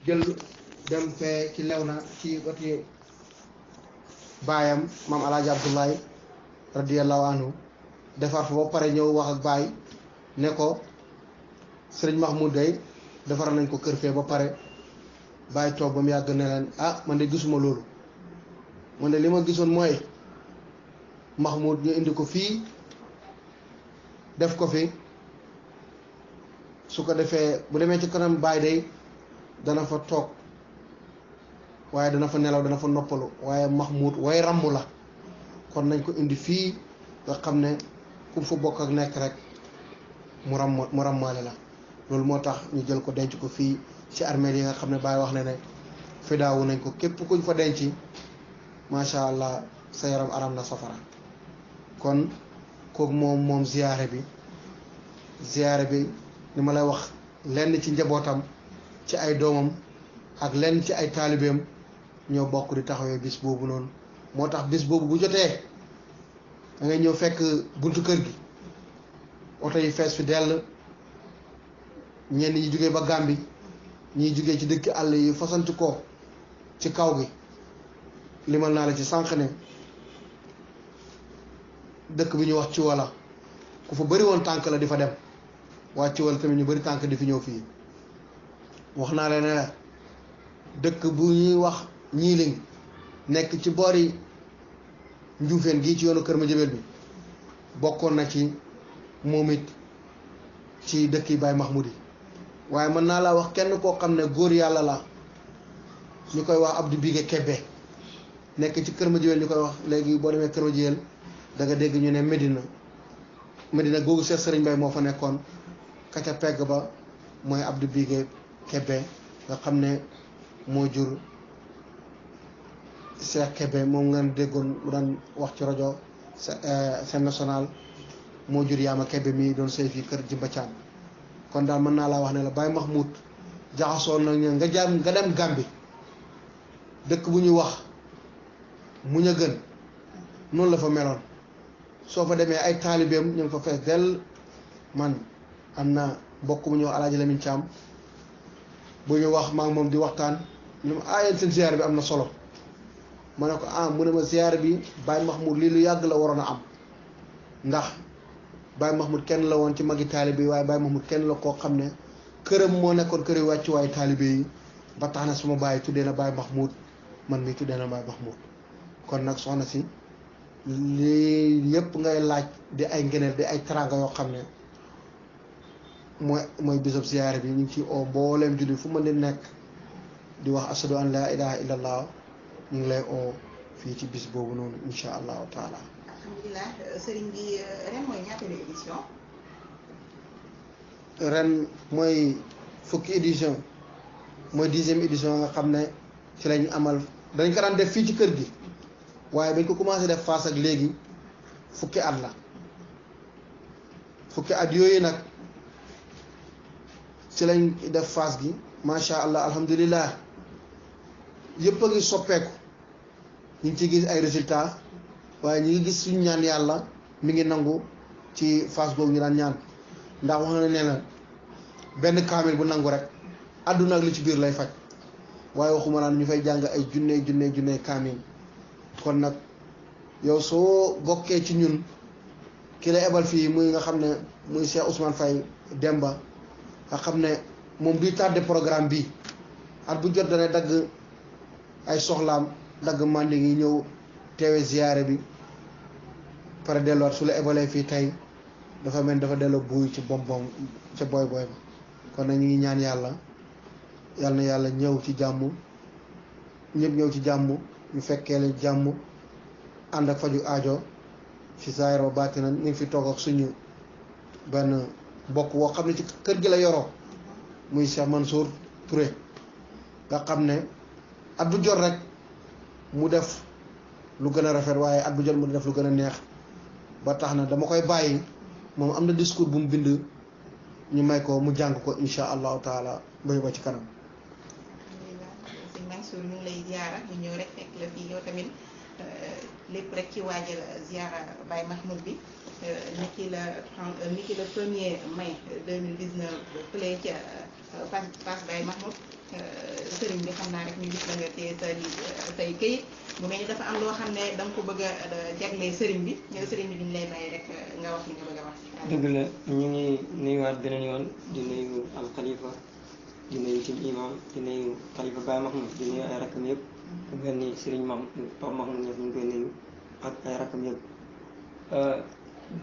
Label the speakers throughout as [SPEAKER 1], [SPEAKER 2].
[SPEAKER 1] jël dem fee ci lew na ci wati baayam maam alaaji Abdoulaye radiyallahu anhu defar fa ba pare ñëw wax ak baay ne ko sëriñ Mahmoud day defar nañ ko kër fee ba pare baay toog ba mu yàgg ne leen ah man de gisuma loolu man de li ma gisoon mooy Mahmoud ñu indi ko fii def ko fi su ko defee bu demee ci kanam baay day dana fa toog waaye dana fa nelaw dana fa noppalu waaye Mahmoud way ràmm la kon nañ ko indi fii nga xam ne ku fa bokk ak nekk rek mu ràmmaale la loolu moo tax ñu jël ko denc ko fii ci armeel yi nga xam ne Baay wax ne ne fidaawu nañ ko képp kuñ fa denc macha allah sa yaram aram na safara kon kooku moom ziyaare bi ni ma lay wax lenn ci njabootam ci ay doomam ak lenn ci ay taalibeem ñoo bokk di taxawee bis boobu noonu moo tax bis boobu bu jotee da ngay ñëw fekk buntu kër gi oto yi fees fi dell ñenn ñi jógee ba Gàmbi ñiy jógee ci dëkk àll yi fasanti ko ci kaw gi limal naa la ci sànq ne dëkk bi ñu wax ci wala ku fa bëri woon tànk la di fa dem waa ci wala tamit ñu bëri tànk di fi ñëw fii wax naa leen ne dëkk bu ñuy wax ñiiling nekk ci boori Njuufeen gii ci yoonu Kër Madiabel bi bokkoon na ci moom it ci dëkk yi Baay Mahmoud yi waaye mën naa laa wax kenn koo xam ne góor yàlla la ñu koy wax Abdou Bigué Kébé nekk ci Kër Madiabel ñu koy wax léegi boo demee Kër Madiabel da nga dégg ñu ne Medina googu Cheikh Sëriñ Bay moo fa nekkoon ka ca pegg ba mooy Abdou Bigué Kébé nga xam ne moo jur Cheikh Kébé moom nga déggoon mu daan wax ci rajo Sen National moo jur Yaama Kébé mi doon sëy fii kër Jimba Caan kon daal mën naa laa wax ne la Baay Mahmoud jaxasoo na nga dem Gàmbi dëkk bu ñuy wax mu ñu gën noonu la fa meloon soo fa demee ay taalibeem ñu ngi fa fees dell man am na mbokk bu ñuy wax Alaaji Lamin Caam bu ñu wax maa ngi moom di waxtaan ñu ma yéen seen ziyaar bi am na solo ma ne ko mu ne ma ziyaar bi Baay Mahmoud lii lu yàgg la waroon a am ndax Baay Mahmoud kenn la woon ci magi taalibe yi waaye Baay Mahmoud kenn la koo xam ne këram moo nekkoon kër yi wàccuwaayu taalibe yi ba tax na suma baay tuddee na Baay Mahmoud man mi tuddee na Baay Mahmoud kon nag soxna si lii yëpp ngay laaj di ay ngeneel di ay teraanga yoo xam ne mooy bisab ziyaare bi ñu ngi ci oo mbooleem julli fu ma di nekk di wax ashadu an la ilaha illallah ñu ngi lay oo fii ci bis boobu noonu insha allahu taala.
[SPEAKER 2] alhamdulilah sëriñ bi ren mooy ñaateelu édition.
[SPEAKER 1] ren mooy fukki édition mooy 10e édition nga xam ne ci lañ amal dañ ko daan def fii ci kër gi waaye bañ ko commencé def Fass ak léegi fukki at la fukki at yooyu nag ci lañ def Fass gi macha allah alhamdulilah yëpp a ngi soppeeku ñu ngi ci gis ay résultats waaye ñu ngi gis suñu ñaan yàlla mi ngi nangu ci Fass boobu ñu daan ñaan ndax wax na ne la benn kaamil bu nangu rek àdduna ak li ci biir lay faj waaye waxuma naan ñu fay jàng ay junne kaamil kon nag yow soo bokkee ci ñun ki la ebal fii muy nga xam ne muy Cheikh Ousmane Faye Demba nga xam ne moom duy tardé programme bi at bu jot dana dagg ay soxlaam dagg mandi ngi ñëw teewe ziyaare bi pare delluwaat su la ebalee fii tey dafa mel dafa delloo buuy ci bom ca boy ba kon nag ñu ngi ñaan yàlla na yàlla ñëw ci jàmm ñëpp ñëw ci jàmm ñu fekkee leen jàmm ànd ak faju aajo ci zaahir wa baatinan ñu ngi fi toog ak suñu benn mbokk woo xam ne ci kër gi la yoroo muy Cheikh Mansour Touré nga xam ne at bu jot rek mu def lu gën a rafet waaye at bu jot mu def lu gën a neex ba tax na dama koy bàyyi moom am na discours bu mu bind ñu may ko mu jàng ko insha allahu taala ba ci kanam.
[SPEAKER 2] sëñ Mansour ñu ngi lay ziara ñu ñëw rek fekk la fii yow tamit lépp rek ci waajal ziara Baye Mahmoud bi niki le 1er mai 2019 fële ca Fass Baye Mahmoud sëriñ bi xam naa rek ñu gis la nga téye say këyit mu mel ni dafa am loo xam ne da nga ko bëgg a jaglee sëriñ bi ñëw sëriñ bi duñ lay may rek nga wax li nga bëgg a wax.
[SPEAKER 3] dëgg la ñu ngi nuyuwaat beneen yoon di nuyu al xalifa di nuyu tim imam di nuyu xalifa Baye Mahmoud di nuyu ay rakkam yëpp ku mel ni sëriñ Pape Mahmoud ñëpp ñu ngi koy nuyu ak ay rakkam yëpp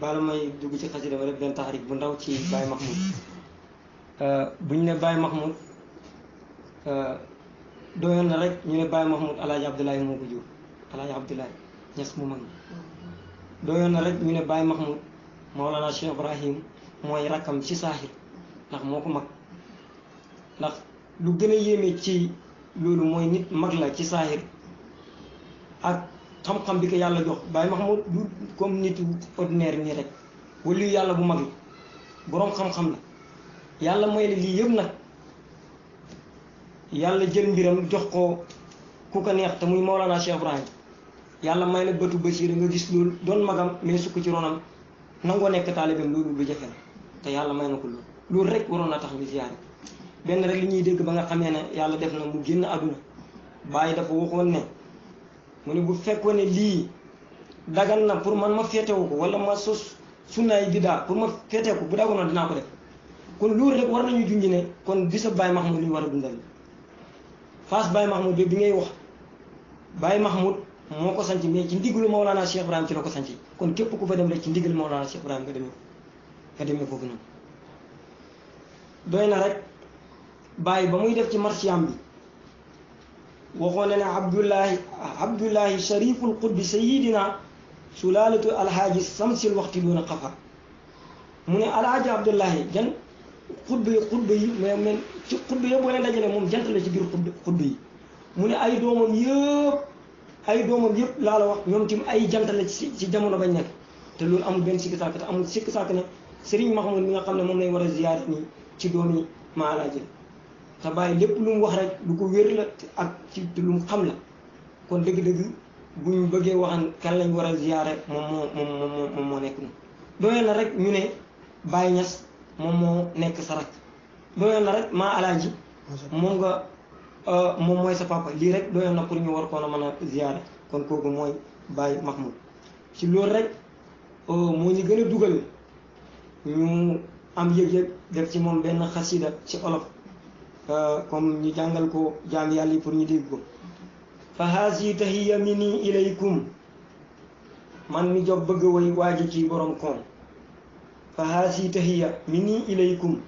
[SPEAKER 3] bala may dugg ci xasida ma def benn taxarik bu ndaw ci Baye Mahmoud buñ ne Baye Mahmoud doyoon na rek ñu ne Baye Mahmoud Alaaji Abdoulaye moo ko jur Alaaji Abdoulaye Ñas mu mag doyoon na rek ñu ne Baye Mahmoud Mawlana Cheikh Ibrahim mooy rakkam ci saaxir ndax moo ko mag ndax lu gën a yéeme ci loolu mooy nit mag la ci saaxir ak xam-xam bi ko yàlla jox Baye Mahmoud du comme nit ordinaire nii rek wala yàlla bu mag la boroom xam-xam la yàlla mooy ne lii yëpp nag yàlla jël mbiram jox ko ku ko neex te muy Mawlana Cheikh Ibrahim yàlla may na bëtu basiira nga gis loolu doon magam mais sukk ci ronam nangoo nekk taalibeem loolu lu jafe la te yàlla may na ko loolu rek waroon na tax ñu ziyaare benn rek li ñuy dégg ba nga xamee ne yàlla def na mu génn àdduna Baye dafa waxoon ne mu ne bu fekkoon ne lii dagan na pour man ma féetewu ko wala ma sos sunnaay bidaa pour ma féetee ko bu dagoon na dinaa ko def kon loolu rek war nañu junj ne kon bisa Baye Mahmoud li ñu war a dundal Fass Baye Mahmoud bi ngay wax Baye Mahmoud moo ko sanc mais ci ndigalu Mawlana Cheikh Ibrahim ci la ko sanc kon képp ku fa dem rek ci ndigal Mawlana Cheikh Ibrahim nga demee foofu noonu doy na rek Baye ba muy def ci marsiyaam bi waxoon na ne Abdullahi shariful qutbi sayidina sulalatu alhaaji samsil waxti doona xafa mu ne alhaaji Abdullahi jan xutba yi mais men ci xutba yëpp boo leen dajale moom jant la ci biir xutba yi mu ne ay doomam yëpp laa la wax ñoom tim ay jant la ci jamono bañ nekk te loolu amul benn sikki sàkk te amul sikki sàkk ne Serigne Mahmoud mi nga xam ne moom lañ war a ziyaare nii ci doomi maa alaaji te bàyyi lépp lu mu wax rek lu ko wér la ak ci lu mu xam la kon dëgg-dëgg bu ñu bëggee waxan kan lañ war a ziyaare moom moo nekk noonu doyoon na rek ñu ne Baye Niass moom moo nekk sa rak doyoon na rek maa alaaji moom mooy sa papa lii rek doyoon na pour ñu war koon a mën a ziyaare kon kooku mooy Baye Mahmoud ci loolu rek moo ñu gën a dugal ñu am yëg-yëg def ci moom benn xasida ci olof comme ñu jàngal ko jaam yàlla yi pour ñu dégg ko fa haasi tahiya mini ilaykum man mi jóg bëgg way waaji ci borom koom fa haasi tahiya mini ilaykum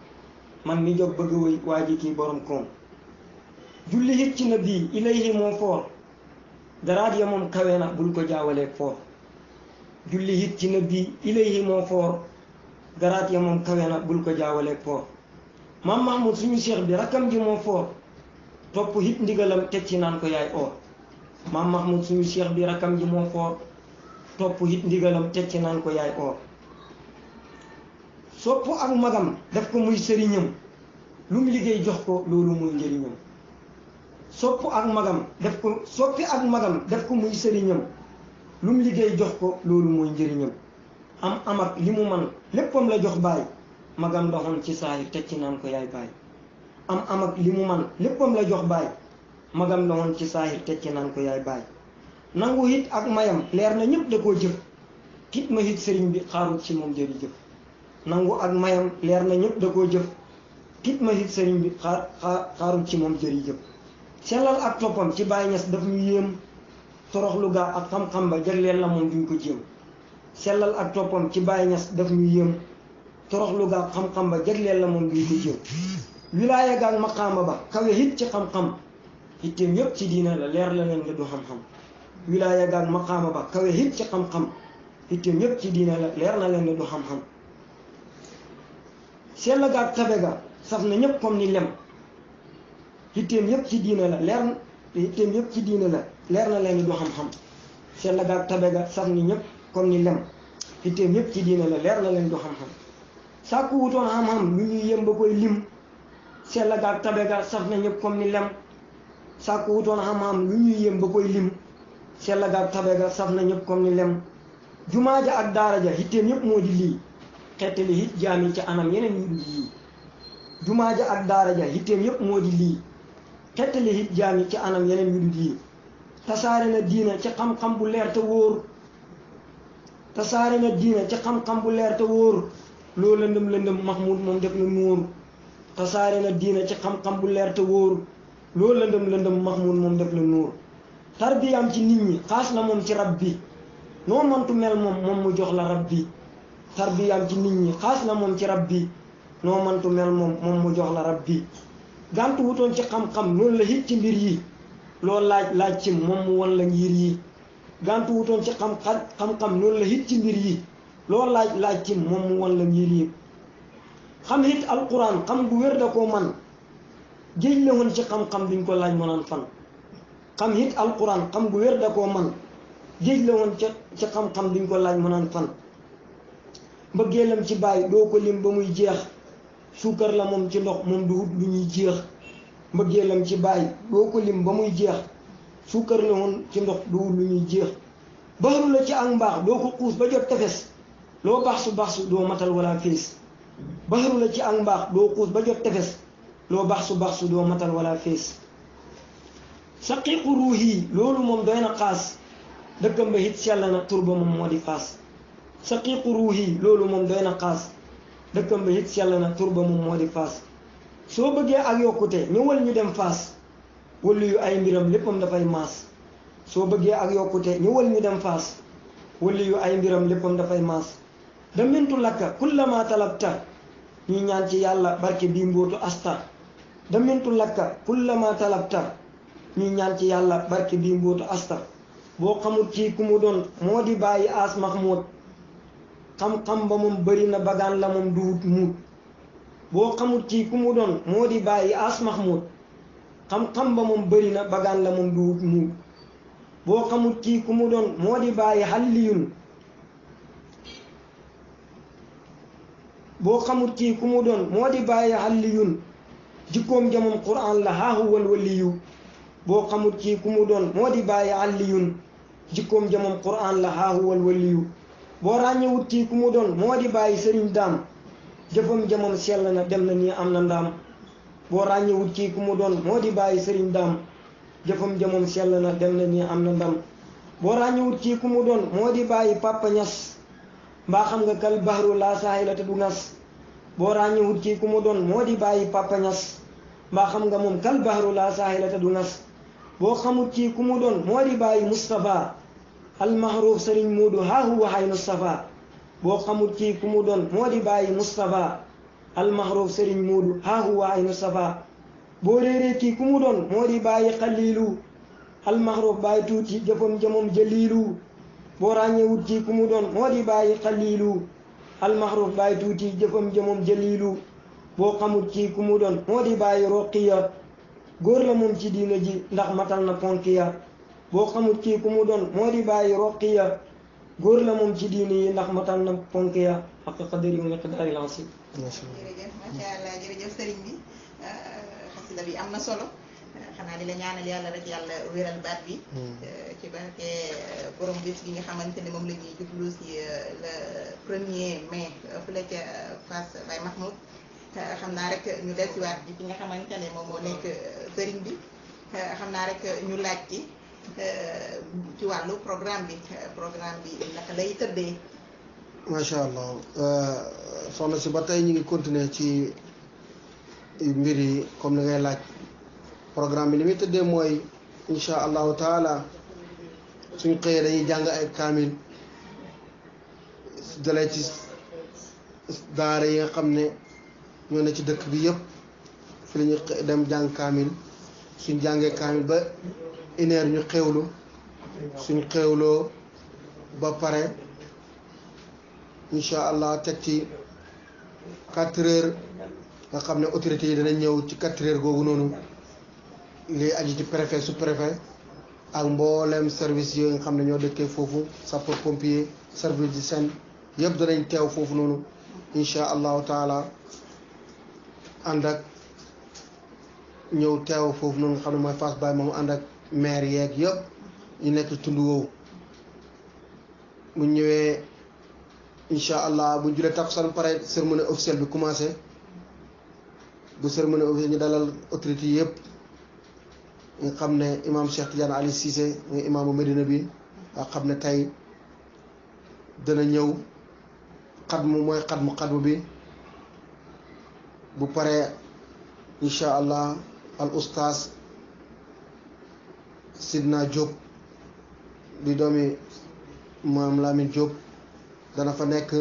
[SPEAKER 3] man mi jóg bëgg way waaji ci borom koom julli hit ci nabi ilayhi moo foor daraat ya moom kawe na bul ko jaawaleeg foor julli hit ci nabi ilayhi moo foor daraat ya moom kawe na bul ko jaawaleeg foor Maam Mahmoud suñu cheikh bi rakkam ji moo foor topp hit ndigalam teg ci naan ko yaay oor Maam Mahmoud suñu cheikh bi rakkam ji moo foor topp hit ndigalam teg ci naan ko yaay oor sopp ak magam def ko muy sëriñam lu mu liggéey jox ko loolu muy njëriñam soppi ak magam def ko muy sëriñam lu mu liggéey jox ko loolu muy njëriñam am ak li mu man léppam la jox Baay magam doxoon ci saahir teg ci naan ko yaay Baay am ak li mu man léppam la jox Baay magam doxoon ci saahir teg ci naan ko yaay Baay nangu hit ak mayam leer na ñëpp da koo jëf kit ma hit sëriñ bi xaarut ci moom jërëjëf nangu ak mayam leer na ñëpp da koo jëf kit ma hit sëriñ bi xaarut ci moom jërëjëf sellal ak toppam ci Baay Ñas daf ñu yéem toroxlu gaa ak xam-xam ba jagleel la moom duñ ko jéem sellal ak toppam ci Baay Ñas daf ñu yéem toroxlu gaa ak xam-xam ba jagleel la moom duñ ko jéem wilaaya gaa ak maqaama ba kawe hit ci xam-xam hitteem yépp ci diina la leer la leen la du xam-xam wilaaya gaa ak maqaama ba kawe hit ci xam-xam hitteem yépp ci diina la leer na leen la du xam-xam sell gaa ak tabe ga saf na ñépp comme ni lem hitteem yépp ci diina la leer na leen du xam-xam sell ga ak tabe ga saf ni ñépp comme ni lem hitteem yépp ci diina la leer na leen du xam-xam sàkku wutoon xam-xam lu ñuy yëm ba koy lim sell ga ak tabe ga saf na ñépp comme ni lem sàkku wutoon xam-xam lu ñuy yëm ba koy lim sell ga ak tabe ga saf na ñépp comme ni lem jumaa ja ak daara ja hitteem yépp moo di lii xettali hit jaami ci anam yeneen yu dul yii jumaa ja ak daara ja hitteem yépp moo di lii xettali it jaam yi ci anam yeneen yu dul yi tasaare na diina ci xam-xam bu leer te wóor tasaare na diina ci xam-xam bu leer te wóor loo lëndëm lëndëm Mahmoud moom def la nuur tasaare na diina ci xam-xam bu leer te wóor loo lëndëm lëndëm Mahmoud moom def la nuur tarbiyaam ci nit ñi xaas na moom ci rab bi noo mantu mel moom mu jox la rab bi tarbiyaam ci nit ñi xaas na moom ci rab bi noo mantu mel moom mu jox la rab bi gàntu wutoon ci xam-xam noonu la hit ci mbir yi loo laaj ci moom mu won la ngir yi gàntu wutoon ci xam-xam noonu la hit ci mbir yi loo laaj ci moom mu won la ngir yi xam hit alquran xam gu wér da koo man géej la woon ci xam-xam duñ ko laaj mu naan fan xam hit alquran xam gu wér da koo man géej la woon ci xam-xam duñ ko laaj mu naan fan mbëggeelam ci bàyyi doo ko lim ba muy jeex suukar la moom ci ndox moom du wut lu ñuy jeex mbëggeelam ci bàyyi doo ko lim ba muy jeex suukar la woon ci ndox du wut lu ñuy jeex baxaru la ci ak mbaax doo ko xuus ba jot tefes loo baax su doo matal wala fees baxaru la ci ak mbaax doo xuus ba jot tefes loo baax su doo matal wala fees saqiiqu ruux yi loolu moom doy na xaas dëkkam ba hit sell na turba moom moo di faas saqiiqu ruux yi loolu moom doy na xaas dëkkam ba hit sell na turba moom moo di faas soo bëggee ak yokkute ñëwal ñu dem faas wala yu ay mbiram léppam dafay maas soo bëggee ak yokkute ñëwal ñu dem faas wala yu ay mbiram léppam dafay maas damintu lakka kullama talabta ñuy ñaan ci yàlla barke bii mbootu asta damintu lakka kullama talabta ñuy ñaan ci yàlla barke bii mbootu asta boo xamul ci ku mu doon moo di bàyyi as Mahmoud xam-xam ba moom bëri na bagaan la moom duut muut boo xamul ci ku mu doon moo di bàyyi as Mahmoud xam-xam ba moom bëri na bagaan la moom duut muut boo xamul ci ku mu doon moo di bàyyi xalliyun boo xamul ci ku mu doon moo di bàyyi xalliyun jikkoom ja moom Qur'an la haahu wal waliyu boo xamul ci ku mu doon moo di bàyyi xalliyun jikkoom ja moom Qur'an la haahu wal waliyu boo ràññewut ci ku mu doon moo di bàyyi sëriñ daam jëfam jamam sell na dem na nii am na ndaam boo ràññewut ci ku mu doon moo di bàyyi sëriñ daam jëfam jamam sell na dem na nii am na ndam boo ràññewut ci ku mu doon moo di bàyyi Papa Ñas mbaa xam nga kal bahru laa saahila te du ngas boo ràññewut ci ku mu doon moo di bàyyi Papa Ñas mbaa xam nga moom kal bahru laa saahila te du ngas boo xamut ci ku mu doon moo di bàyyi Moustapha almahruf sëriñ Moodu haahu waxay Moustapha boo xamut ci ku mu doon moo di bàyyi Moustapha almahruf sëriñ Moodu haahu waxay Moustapha boo réeree ci ku mu doon moo di bàyyi Xaliilu almahruf bàyyi tuuti jëfam jëmam jëliilu boo ràññewut ci ku mu doon moo di bàyyi Xaliilu almahruf bàyyi tuuti jëfam jëmam jëliilu boo xamut ci ku mu doon moo di bàyyi Roqiya góor la moom ci diina ji ndax matal na ponkiya boo xamul kii ku mu doon moo di bàyyi Roqiya góor la moom ci diina yi ndax matal na ponkiya ak qadari wa miqdaari al-asiim.
[SPEAKER 2] jërëjëf macha allah jërëjëf sëriñ bi xasida bi am na solo xanaa di la ñaanal yàlla rek yàlla wéral baat bi ci barke borom bis gi nga xamante ne moom la ñuy jublu si le 1er mai fële ca Fass Baye Mahmoud xam naa rek ñu dellusiwaat ci nga xamante ne moom moo nekk sëriñ bi xam naa rek ñu laaj ci wàllu programme bi naka lay tëddee.
[SPEAKER 1] macha allah soxna si ba tey ñu ngi continuer ci mbir yi comme ni ngay laaj programme bi ni muy tëddee mooy insha allahu taala suñ xëyee dañuy jàng ay kaamil dalee ci daara yi nga xam ne ñoo ne ci dëkk bi yëpp fi la ñu dem jàng kaamil suñ jàngee kaamil ba une heure ñu xewlu suñ xewloo ba pare incha allah teg ci 4 heures nga xam ne autorités yi danañ ñëw ci 4 heures googu noonu li aju ci préfet sous préfet ak mboolem service yooyu nga xam ne ñoo dëkkee foofu sapeur pompier service d'hygiène yëpp danañ teew foofu noonu incha allahu taala ànd ak ñëw teew foofu noonu nga xam ne mooy Fass Baye moom ànd ak maire yeeg yëpp ñu nekk tund woowu mu ñëwee incha allah bu julee takkusaan pare cérémonie officielle bi commencé bu cérémonie officielle ñu dalal autorité yëpp nga xam ne imam Cheikh Tidiane Ali Cissé nga imaamu Medina bi nga xam ne tey dana ñëw xadmu mooy xadmu bi bu paree incha allah al oustaz Sidna Diop di doomi maam Lamine Diop dana fa nekk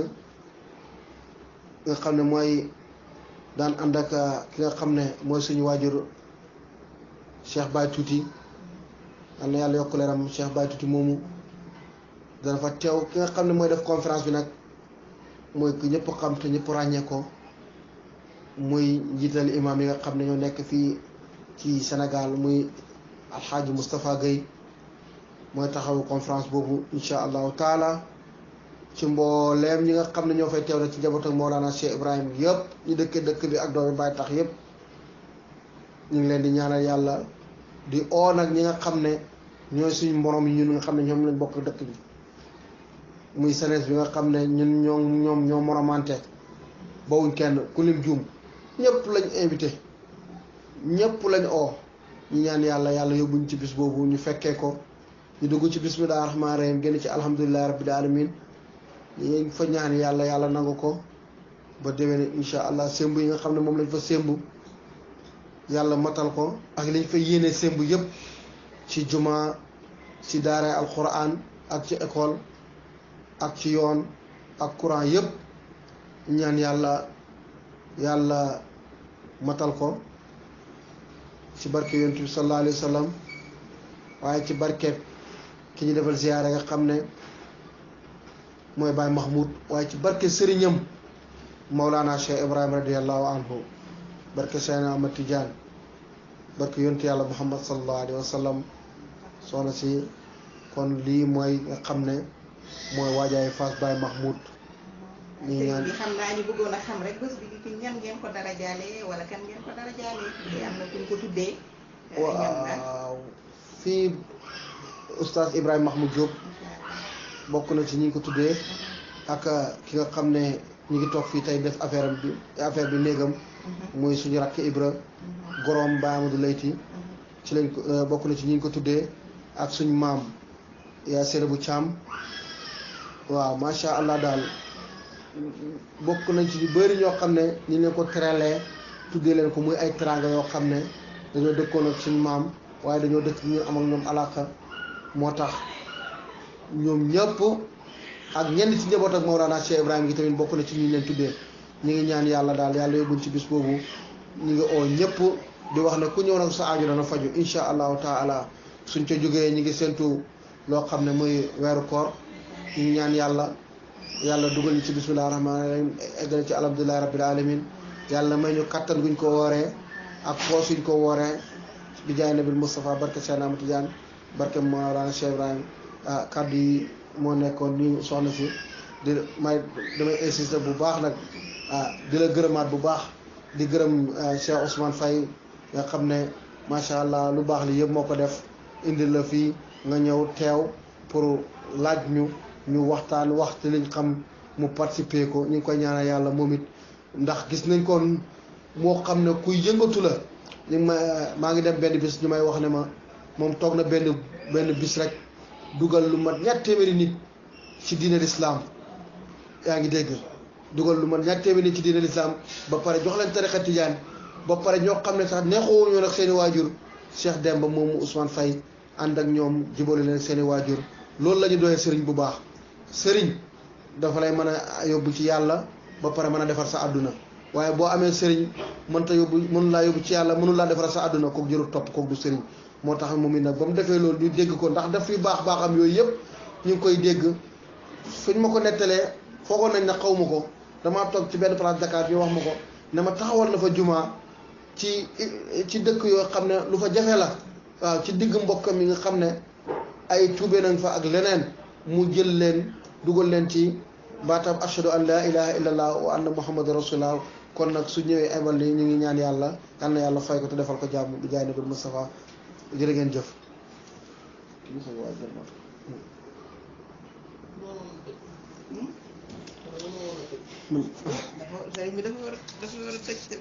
[SPEAKER 1] nga xam ne mooy daan ànd ak ki nga xam ne mooy suñu waajur Cheikh Baye Tuuti am na yàlla yokk leeram Cheikh Baye Tuuti moomu dana fa teew ki nga xam ne mooy def conférence bi nag mooy ku ñëpp xam te ñëpp ràññee ko muy njiital imam yi nga xam ne ñoo nekk fii ci Sénégal muy alxaaji Moustapha Gueye mooy taxawu conférence boobu incha allahu taala ci mbooleem ñi nga xam ne ñoo fay teew na ci njaboot ak Mawlana Cheikh Ibrahim yëpp ñu dëkkee dëkk bi ak doomi Baay tax yëpp ñu ngi leen di ñaanal yàlla di oo nag ñi nga xam ne ñooy suñu mborom yi ñun nga xam ne ñoom lañ bokk dëkk bi muy senes bi nga xam ne ñun ñoo moromante bawuñ kenn ku lim juum ñëpp lañ invité ñëpp lañ oo ñu ñaan yàlla yóbbuñ ci bis boobu ñu fekkee ko ñu dugg ci bismillah rahmaan rahim génn ci alhamdulillahi rabbil alamin ñu fa ñaan yàlla nangu ko ba déwéne insha allah sémb yi nga xam ne moom lañ fa sémb yàlla matal ko ak liñ fa yéene sémb yëpp ci juma ci daara alquran ak ci école ak ci yoon ak courant yëpp ñaan yàlla matal ko ci barke yonent bi sallallahu alayhi wa sallam waaye ci barke ki ñu defal ziyaara nga xam ne mooy Baay Mahmoud waaye ci barke sëriñam Mawlana Cheikh Ibrahima radiallahu anhu barke Seydina Ahmad Tidiane barke yonent yàlla Muhammad sallallahu alayhi wa sallam soxna si kon lii mooy nga xam ne mooy waajaay Fass Baay Mahmoud ñi ñaan
[SPEAKER 2] bi xam naa ñu bëggoon a xam rek bés bi ci ñan ngeen ko dara jaale wala kan ngeen ko dara jaale te am na kuñ ko tuddee
[SPEAKER 1] waaw fii oustaz Ibrahima Mahmoud Diop bokk na ci ñi ngi ko tuddee ak ki nga xam ne ñu ngi toog fii tey def affaire bi néegam muy suñu rakk Ibra gorom Baay Amadou Leyti ci lañ ko bokk na ci ñi ngi ko tuddee ak suñu maam yaa séeré bu Caam waaw macha allah daal bokk nañ ci ñu bëri ñoo xam ne ñu leen ko teralee tuddee leen ko muy ay teranga yoo xam ne dañoo dëkkoon ak suñu maam waaye dañoo dëkk ñu am ak ñoom alaka moo tax ñoom ñëpp ak ñenn ci njaboot ak Mawlana Cheikh Ibrahima gi tamit bokk na ci ñu leen tuddee ñu ngi ñaan yàlla daal yàlla yóbbuñ ci bis boobu ñu ngi oo ñëpp di wax ne ku ñëw nag sa aajo dana faju insha allahu taala suñ ca jógee ñu ngi séntu loo xam ne muy weeru koor ñu ngi ñaan yàlla dugal ñu ci bismillahi rahmaani rahim eggal ci alhamdulillahi rabbil alamin yàlla may ñu kattan guñ ko wooree ak poos yuñ ko wooree bi jaay nabil Moustapha barke Cheikh Ahmad Tidiane barke Mawlana Cheikh Ibrahim kaddu yi moo nekkoon ni soxna si damay insister bu baax nag di la gërëmaat bu baax di gërëm Cheikh Ousmane Faye nga xam ne macha allah lu baax li yëpp moo ko def indi la fii nga ñëw teew pour laaj ñu waxtaan waxtu liñ xam mu participer ko ñu ngi koy ñaanal yàlla moom it ndax gis nañ ko moo xam ne kuy yëngatu la ñu maa ngi dem benn bis ñu may wax ne ma moom toog na benn bis rek dugal lu mat ñaar téeméeri nit ci diine l'islam yaa ngi dégg dugal lu mat ñaar téeméeri nit ci diine l'islam ba pare jox leen tariqa tijaan ba pare ñoo xam ne sax neexoo ñoo nag seeni waajur Cheikh Demba moomu Ousmane Faye ànd ak ñoom jubale leen seeni waajur loolu la ñu doyee sëriñ bu baax sëriñ dafa lay mën a yóbbu ci yàlla ba pare mën a defar sa àdduna waaye boo amee sëriñ mënu laa yóbbu ci yàlla mënu laa defar sa àdduna kooku jërul topp kooku du sëriñ moo tax moom it nag ba mu defee loolu ñu dégg ko ndax daf fi baaxam yooyu yëpp ñu ngi koy dégg fuñ ma ko nettalee foogoon nañ ne xaw ma ko damaa toog ci benn place Dakar ñu wax ma ko ne ma taxawal na fa jumaa ci dëkk yoo xam ne lu fa jafe la waaw ci digg mbokkam yi nga xam ne ay tuube nañ fa ak leneen mu jël leen dugal leen ci baatam ashhadu an la ilaha illallah wa anna muhammadu rasulullah kon nag su ñëwee ebal ni ñu ngi ñaan yàlla yal na yàlla fay ko te defal ko jàmm bi jaay nabil Mustafa jërë ngeen jëf
[SPEAKER 2] sëriñ bi dafa war a tëj